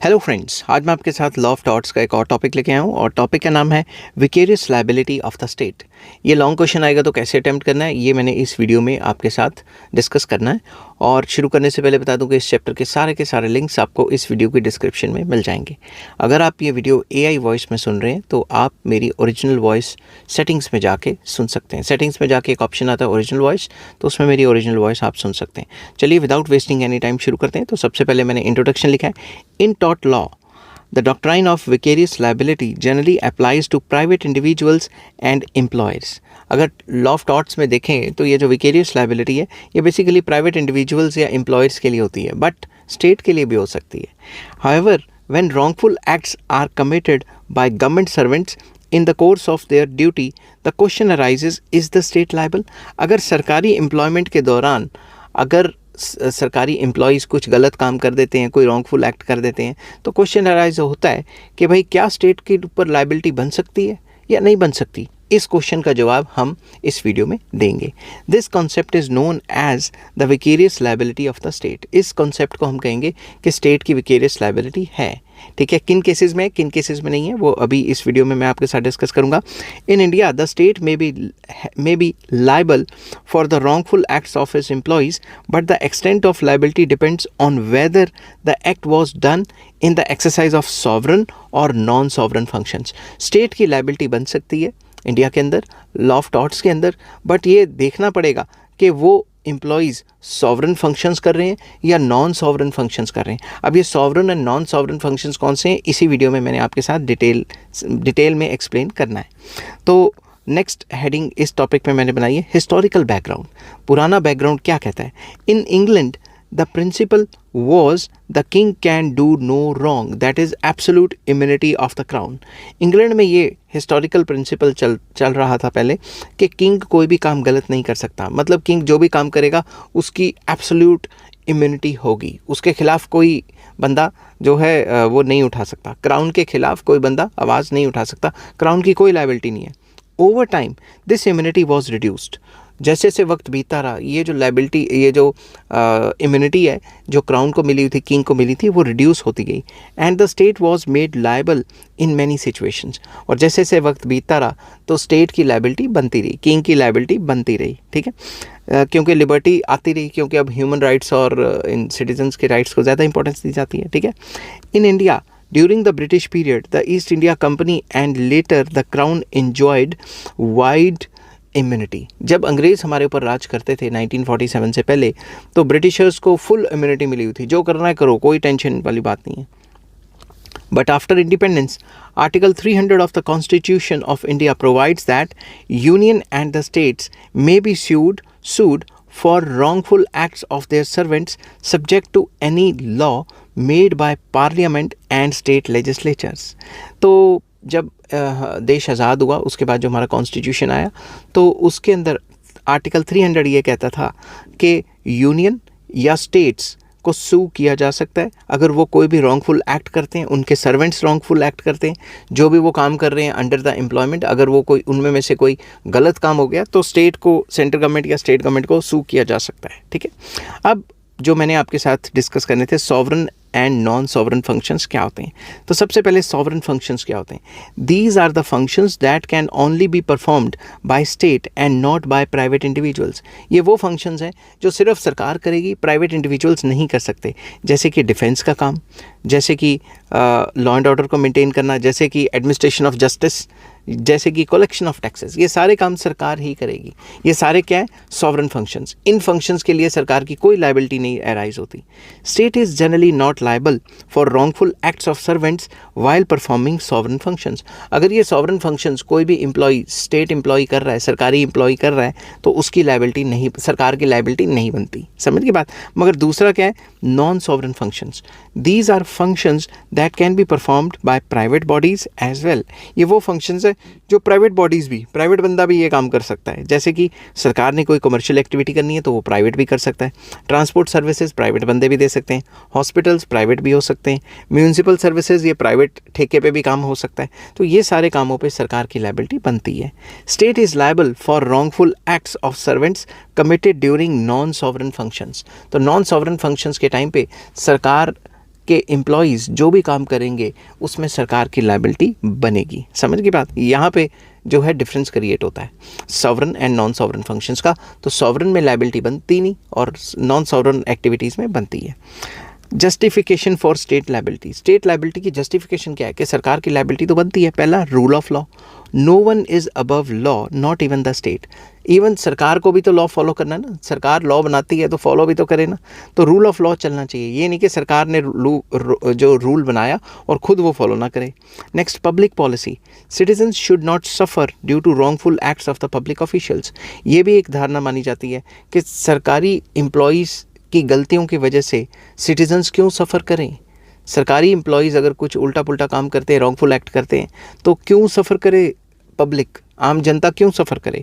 Hello friends, आज मैं आपके साथ लॉ ऑफ टॉर्ट्स का एक और टॉपिक लेके आया हूँ और टॉपिक का नाम है vicarious liability of the state. ये लॉन्ग क्वेश्चन आएगा तो कैसे अटेम्प्ट करना है ये मैंने इस वीडियो में आपके साथ डिस्कस करना है। और शुरू करने से पहले बता दूं कि इस चैप्टर के सारे लिंक्स आपको इस वीडियो की डिस्क्रिप्शन में मिल जाएंगे। अगर आप ये वीडियो AI वॉइस में सुन रहे हैं तो आप मेरी ओरिजिनल वॉइस सेटिंग्स में जाके सुन सकते हैं। सेटिंग्स में जाके एक ऑप्शन आता है ओरिजिनल वॉइस, तो उसमें मेरी ओरिजिनल वॉइस आप सुन सकते हैं। चलिए विदाउट वेस्टिंग एनी टाइम शुरू करते हैं। तो सबसे पहले मैंने इंट्रोडक्शन लिखा है। In tort law the doctrine of vicarious liability generally applies to private individuals and employers। अगर लॉ ऑफ टॉर्ट्स में देखें तो ये जो विकेरियस लाइबिलिटी है ये बेसिकली प्राइवेट इंडिविजुअल्स या एम्प्लॉयर्स के लिए होती है, बट स्टेट के लिए भी हो सकती है। However, when wrongful acts are committed by government servants in the course of their duty, the question arises, is the state liable? अगर सरकारी एम्प्लॉयमेंट के दौरान अगर सरकारी एम्प्लॉयज़ कुछ गलत काम कर देते हैं, कोई रॉन्गफुल एक्ट कर देते हैं, तो क्वेश्चन अराइज होता है कि भाई क्या स्टेट के ऊपर लाइबिलिटी बन सकती है या नहीं बन सकती। इस क्वेश्चन का जवाब हम इस वीडियो में देंगे। This concept is known as the vicarious liability of the state. इस कॉन्सेप्ट को हम कहेंगे कि स्टेट की विकेरियस लाइबिलिटी है। ठीक है, किन केसेस में नहीं है वो अभी इस वीडियो में मैं आपके साथ डिस्कस करूंगा। In India the state may be liable for the wrongful acts of his employees, but the extent of liability depends on whether the act was done in the exercise of sovereign और non sovereign functions. State की liability बन सकती है India के अंदर law of torts के अंदर, but ये देखना पड़ेगा कि वो एम्प्लॉयज़ सॉवरन फंक्शंस कर रहे हैं या नॉन सॉवरन फंक्शंस कर रहे हैं। अब ये sovereign and non sovereign functions कौन से हैं इसी वीडियो में मैंने आपके साथ डिटेल में एक्सप्लेन करना है। तो नेक्स्ट हेडिंग इस टॉपिक में मैंने बनाई है हिस्टोरिकल बैकग्राउंड। पुराना बैकग्राउंड क्या कहता है। In England the principle was the king can do no wrong, that is absolute immunity of the crown। England में ये हिस्टोरिकल प्रिंसिपल चल रहा था पहले कि किंग कोई भी काम गलत नहीं कर सकता, मतलब किंग जो भी काम करेगा उसकी एब्सोल्यूट इम्यूनिटी होगी, उसके खिलाफ कोई बंदा जो है वो नहीं उठा सकता। क्राउन के खिलाफ कोई बंदा आवाज़ नहीं उठा सकता, क्राउन की कोई लायबिलिटी नहीं है। Over time this immunity was reduced. जैसे जैसे वक्त बीतता रहा ये जो लाइबिलिटी, ये जो इम्यूनिटी है जो क्राउन को मिली थी, किंग को मिली थी, वो रिड्यूस होती गई। And the state was made liable in many situations. और जैसे जैसे वक्त बीतता रहा तो स्टेट की लाइबिलिटी बनती रही, किंग की लाइबिलिटी बनती रही। ठीक है, क्योंकि लिबर्टी आती रही, क्योंकि अब ह्यूमन राइट्स और इन सिटीजन्स के राइट्स को ज़्यादा इंपॉर्टेंस दी जाती है। ठीक है, in India during the British period the east India company and later the crown enjoyed wide immunity. जब अंग्रेज़ हमारे ऊपर राज करते थे 1947 से पहले, तो ब्रिटिशर्स को फुल इम्यूनिटी मिली हुई थी, जो करना है करो, कोई टेंशन वाली बात नहीं है। But after independence article 300 of the constitution of India provides that union and the states may be sued for wrongful acts of their servants subject to any law made by parliament and state legislatures। तो जब देश आज़ाद हुआ उसके बाद जो हमारा constitution आया तो उसके अंदर आर्टिकल 300 ये कहता था कि यूनियन या स्टेट्स को सू किया जा सकता है अगर वो कोई भी रॉन्गफुल एक्ट करते हैं, उनके सर्वेंट्स रॉन्गफुल एक्ट करते हैं, जो भी वो काम कर रहे हैं अंडर द एम्प्लॉयमेंट, अगर वो कोई उनमें में से कोई गलत काम हो गया तो स्टेट को, सेंट्रल गवर्नमेंट या स्टेट गवर्नमेंट को सू किया जा सकता है। ठीक है, अब जो मैंने आपके साथ डिस्कस करने थे sovereign and non sovereign functions क्या होते हैं। तो सबसे पहले सॉवरन फंक्शंस क्या होते हैं। These are the functions that can only be performed by state and not by private individuals. ये वो फंक्शंस हैं जो सिर्फ सरकार करेगी, प्राइवेट इंडिविजुअल्स नहीं कर सकते। जैसे कि डिफेंस का काम, जैसे कि लॉ एंड ऑर्डर को मेंटेन करना, जैसे कि एडमिनिस्ट्रेशन ऑफ जस्टिस, जैसे कि कलेक्शन ऑफ टैक्सेस, ये सारे काम सरकार ही करेगी। ये सारे क्या है, सॉवरन फंक्शंस। इन फंक्शंस के लिए सरकार की कोई लायबिलिटी नहीं अराइज होती। State is generally not liable for wrongful acts of servants while performing sovereign functions। अगर ये sovereign functions कोई भी एम्प्लॉय, स्टेट एम्प्लॉय कर रहा है, सरकारी एम्प्लॉय कर रहा है, तो उसकी लायबिलिटी नहीं, सरकार की लायबिलिटी नहीं बनती। समझ की बात। मगर दूसरा क्या है, non sovereign functions. These are functions that can be performed by private bodies as well. ये वो फंक्शंस है जो प्राइवेट बॉडीज़ भी, प्राइवेट बंदा भी ये काम कर सकता है। जैसे कि सरकार ने कोई कमर्शियल एक्टिविटी करनी है तो वो प्राइवेट भी कर सकता है। ट्रांसपोर्ट सर्विसेज प्राइवेट बंदे भी दे सकते हैं। हॉस्पिटल्स प्राइवेट भी हो सकते हैं। म्यूनिसिपल सर्विसेज ये प्राइवेट ठेके पे भी काम हो सकता है। तो ये सारे कामों पे सरकार की लायबिलिटी बनती है। State is liable for wrongful acts of servants committed during non sovereign functions. तो नॉन सॉवरन फंक्शंस के टाइम पे सरकार के एम्प्लॉयज़ जो भी काम करेंगे उसमें सरकार की लायबिलिटी बनेगी। समझ की बात? यहाँ पे जो है डिफरेंस क्रिएट होता है sovereign and non sovereign functions का। तो सॉवरन में लायबिलिटी बनती नहीं और नॉन सॉवरन एक्टिविटीज़ में बनती है। Justification for state liability. State liability की जस्टिफिकेशन क्या है कि सरकार की लायबिलिटी तो बनती है। पहला, rule of law. No one is above law, not even the state. Even सरकार को भी तो लॉ फॉलो करना है ना, सरकार लॉ बनाती है तो फॉलो भी तो करे ना। तो रूल ऑफ लॉ चलना चाहिए, ये नहीं कि सरकार ने जो रूल बनाया और खुद वो फॉलो ना करे। Next, public policy. Citizens should not suffer due to wrongful acts of the public officials. ये भी एक धारणा मानी जाती है कि सरकारी एम्प्लॉयज़ की गलतियों की वजह से सिटीजन्स क्यों सफ़र करें। सरकारी एम्प्लॉयज़ अगर कुछ उल्टा पुल्टा काम करते हैं, रॉन्गफुल एक्ट करते हैं, तो क्यों सफ़र करे पब्लिक, आम जनता क्यों सफ़र करे।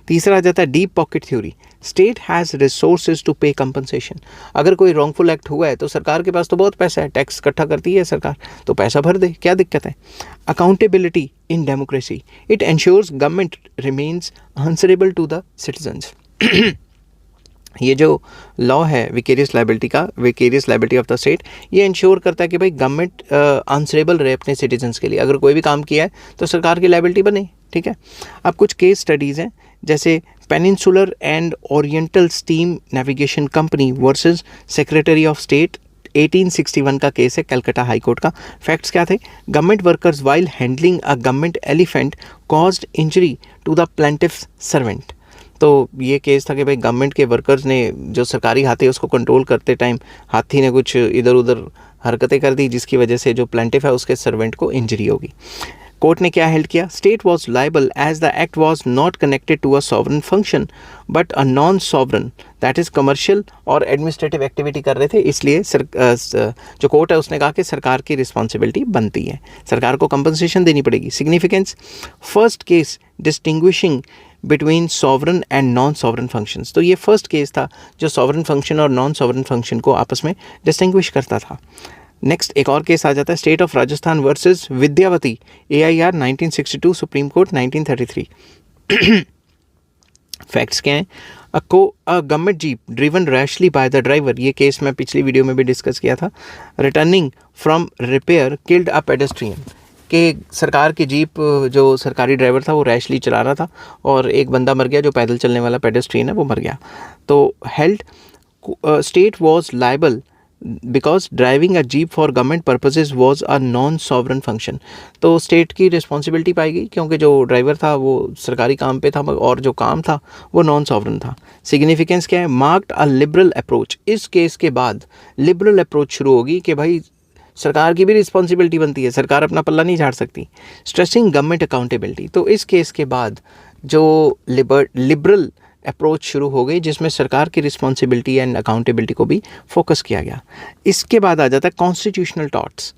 तीसरा आ जाता है deep pocket theory. State has resources to pay compensation. अगर कोई रॉन्गफुल एक्ट हुआ है तो सरकार के पास तो बहुत पैसा है, टैक्स इकट्ठा करती है सरकार, तो पैसा भर दे, क्या दिक्कत है। Accountability in democracy. It ensures government remains answerable to the citizens. ये जो लॉ है विकेरियस लायबिलिटी का, vicarious liability of the state, ये इंश्योर करता है कि भाई गवर्नमेंट आंसरेबल रहे अपने सिटीजन्स के लिए। अगर कोई भी काम किया है तो सरकार की लायबिलिटी बने, ठीक है। अब कुछ केस स्टडीज़ हैं, जैसे peninsular and oriental steam navigation company versus secretary of state, 1861 का केस है कलकत्ता हाई कोर्ट का। फैक्ट्स क्या थे? Government workers while handling a government elephant caused injury to the plaintiffs servant. तो ये केस था कि भाई गवर्नमेंट के वर्कर्स ने जो सरकारी हाथी है उसको कंट्रोल करते टाइम हाथी ने कुछ इधर उधर हरकतें कर दी, जिसकी वजह से जो प्लेंटिफ है उसके सर्वेंट को इंजरी होगी। कोर्ट ने क्या हेल्ड किया? State was liable as the act was not connected to a sovereign function but a non sovereign, that is commercial और एडमिनिस्ट्रेटिव एक्टिविटी कर रहे थे, इसलिए जो कोर्ट है उसने कहा कि सरकार की रिस्पॉन्सिबिलिटी बनती है, सरकार को कंपनसेशन देनी पड़ेगी। Significance, first case distinguishing between sovereign and non sovereign functions. तो ये फर्स्ट केस था जो सॉवरन फंक्शन और नॉन सॉवरन फंक्शन को आपस में डिस्टिंग्विश करता था। नेक्स्ट एक और केस आ जाता है state of Rajasthan versus Vidyawati, AIR 1962, supreme court 1933। Facts क्या हैं? A government jeep driven rashly by the driver, ये केस मैं पिछली वीडियो में भी डिस्कस किया था। Returning from repair killed a pedestrian, कि सरकार की जीप जो सरकारी ड्राइवर था वो रैशली चला रहा था और एक बंदा मर गया, जो पैदल चलने वाला पेडेस्ट्रियन है वो मर गया। तो held state was liable because driving a jeep for government purposes was a non sovereign function. तो स्टेट की रिस्पॉन्सिबिलिटी पाएगी क्योंकि जो ड्राइवर था वो सरकारी काम पे था और जो काम था वो नॉन सॉवरन था। सिग्निफिकेंस क्या है? Marked a liberal approach. इस केस के बाद लिबरल अप्रोच शुरू होगी कि भाई सरकार की भी रिस्पॉन्सिबिलिटी बनती है, सरकार अपना पल्ला नहीं झाड़ सकती। स्ट्रेसिंग गवर्नमेंट अकाउंटेबिलिटी, तो इस केस के बाद जो लिबरल अप्रोच शुरू हो गई जिसमें सरकार की रिस्पॉन्सिबिलिटी एंड अकाउंटेबिलिटी को भी फोकस किया गया। इसके बाद आ जाता है constitutional torts.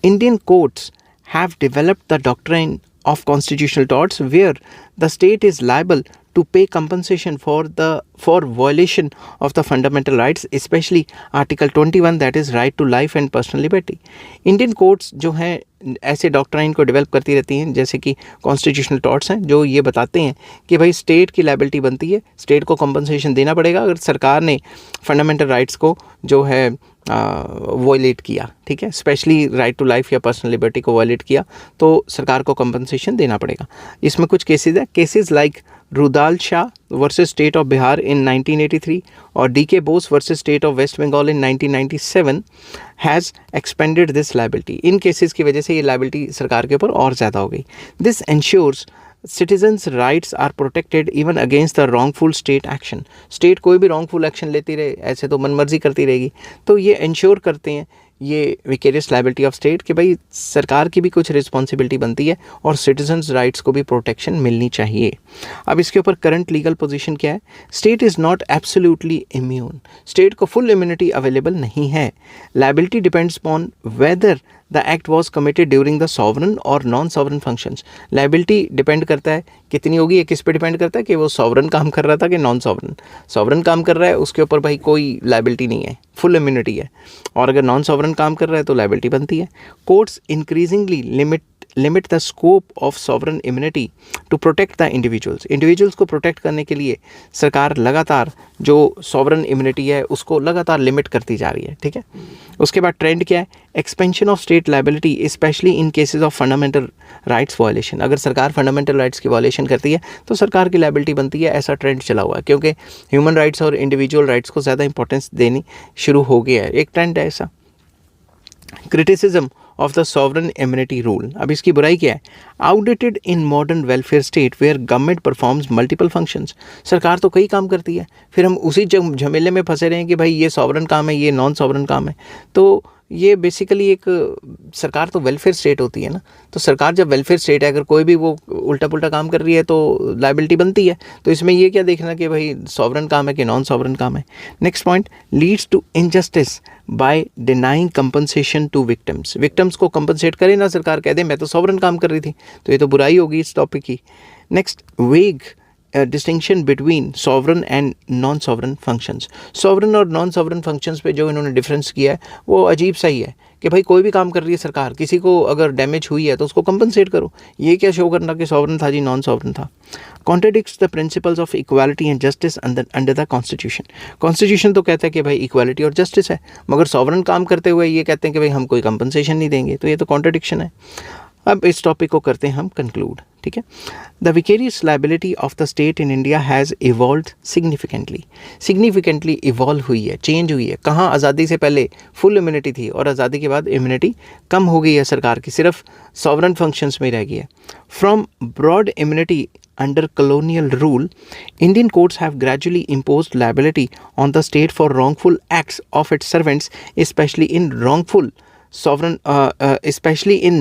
Indian courts have developed the doctrine of constitutional torts where the state is liable to pay compensation for violation of the fundamental rights, especially Article 21, that is right to life and personal liberty. Indian courts जो हैं ऐसे doctrine को develop करती रहती हैं, जैसे कि constitutional torts हैं जो ये बताते हैं कि भाई स्टेट की लायबिलिटी बनती है, स्टेट को कंपनसेशन देना पड़ेगा अगर सरकार ने फंडामेंटल राइट्स को जो है वॉयलेट किया, ठीक है, स्पेशली राइट टू लाइफ या पर्सनल लिबर्टी को वॉयलेट किया तो सरकार को कंपनसेशन देना पड़ेगा। इसमें कुछ केसेस है, cases like Rudal Shah versus state of Bihar in 1983 और DK Bose versus state of West Bengal in 1997 has expanded this liability. In cases की वजह से ये लायबिलिटी सरकार के ऊपर और ज़्यादा हो गई। This ensures citizens rights are protected even against the wrongful state action. State कोई भी रॉन्गफुल एक्शन लेती रहे, ऐसे तो मनमर्जी करती रहेगी, तो ये इंश्योर करते हैं ये विकेरियस लायबिलिटी ऑफ स्टेट कि भाई सरकार की भी कुछ रिस्पॉन्सिबिलिटी बनती है और सिटीजन्स राइट्स को भी प्रोटेक्शन मिलनी चाहिए। अब इसके ऊपर करंट लीगल पोजीशन क्या है? State is not absolutely immune, state को फुल इम्यूनिटी अवेलेबल नहीं है। Liability depends upon whether the act was committed during the sovereign और non sovereign functions. Liability depend करता है कितनी होगी, ये किस पे डिपेंड करता है कि वो सॉवरन काम कर रहा था कि नॉन सॉवरन। सॉवरन काम कर रहा है उसके ऊपर भाई कोई लायबिलिटी नहीं है, फुल इम्यूनिटी है, और अगर नॉन सॉवरन काम कर रहा है तो लायबिलिटी बनती है। Courts increasingly limit the scope of sovereign immunity to protect the individuals को प्रोटेक्ट करने के लिए सरकार लगातार जो सॉवरन इम्यूनिटी है उसको लगातार लिमिट करती जा रही है, ठीक है। उसके बाद ट्रेंड क्या है, expansion of state liability specially in cases of fundamental rights violation. अगर सरकार फंडामेंटल राइट्स की वायलेशन करती है तो सरकार की लायबिलिटी बनती है, ऐसा ट्रेंड चला हुआ है, क्योंकि ह्यूमन राइट्स और इंडिविजुअल राइट्स को ज़्यादा इंपॉर्टेंस देनी शुरू हो गया है, एक ट्रेंड है ऐसा। Criticism of the sovereign immunity rule, अब इसकी बुराई क्या है, outdated in modern welfare state where government performs multiple functions. सरकार तो कई काम करती है, फिर हम उसी झमेले में फंसे रहे हैं कि भाई ये सॉवरन काम है, ये नॉन सॉवरन काम है। तो ये बेसिकली एक सरकार तो वेलफेयर स्टेट होती है ना, तो सरकार जब वेलफेयर स्टेट है, अगर कोई भी वो उल्टा पुल्टा काम कर रही है तो लायबिलिटी बनती है। तो इसमें ये क्या देखना कि भाई सॉवरन काम है कि नॉन सॉवरन काम है। Next point, leads to injustice by denying compensation to victims को कंपनसेट करे ना सरकार, कह दे मैं तो सॉवरन काम कर रही थी, तो ये तो बुराई होगी इस टॉपिक की। नेक्स्ट, वेग distinction between sovereign and non sovereign functions. Sovereign और नॉन सॉवरन फंक्शंस पे जो इन्होंने डिफरेंस किया है वो अजीब सा ही है कि भाई कोई भी काम कर रही है सरकार, किसी को अगर डैमेज हुई है तो उसको कंपनसेट करो, ये क्या शो करना कि सॉवरन था जी नॉन सॉवरन था। Contradicts the principles of equality and justice under the constitution तो कहता है कि भाई इक्वालिटी और जस्टिस है, मगर सॉवरन काम करते हुए ये कहते हैं कि भाई हम कोई कंपनसेशन नहीं देंगे, तो ये तो कॉन्ट्रडिक्शन है। अब इस टॉपिक को करते हैं हम कंक्लूड, ठीक है। The vicarious liability of the state in India has evolve significantly evolve हुई है, चेंज हुई है। कहाँ आज़ादी से पहले फुल इम्यूनिटी थी और आज़ादी के बाद इम्यूनिटी कम हो गई है सरकार की, सिर्फ सॉवरन फंक्शंस में रह गई है। From broad immunity under colonial rule, Indian courts have gradually imposed liability on the state for wrongful acts of its servants, especially in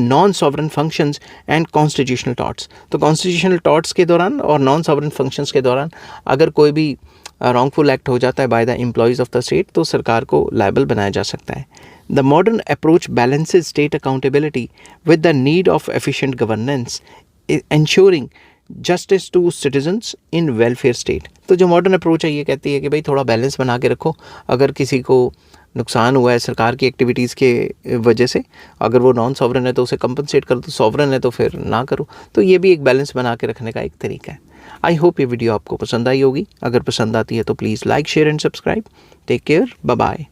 non-sovereign functions and constitutional torts. तो constitutional torts के दौरान और non-sovereign functions के दौरान अगर कोई भी wrongful act हो जाता है by the employees of the state तो सरकार को liable बनाया जा सकता है। The modern approach balances state accountability with the need of efficient governance, ensuring justice to citizens in welfare state. तो जो मॉडर्न अप्रोच है ये कहती है कि भाई थोड़ा बैलेंस बना के रखो, अगर किसी को नुकसान हुआ है सरकार की एक्टिविटीज़ के वजह से, अगर वो नॉन सॉवरन है तो उसे कंपनसेट करो, तो सॉवरन है तो फिर ना करो। तो ये भी एक बैलेंस बना के रखने का एक तरीका है। आई होप ये वीडियो आपको पसंद आई होगी, अगर पसंद आती है तो please like share and subscribe. Take care, bye bye.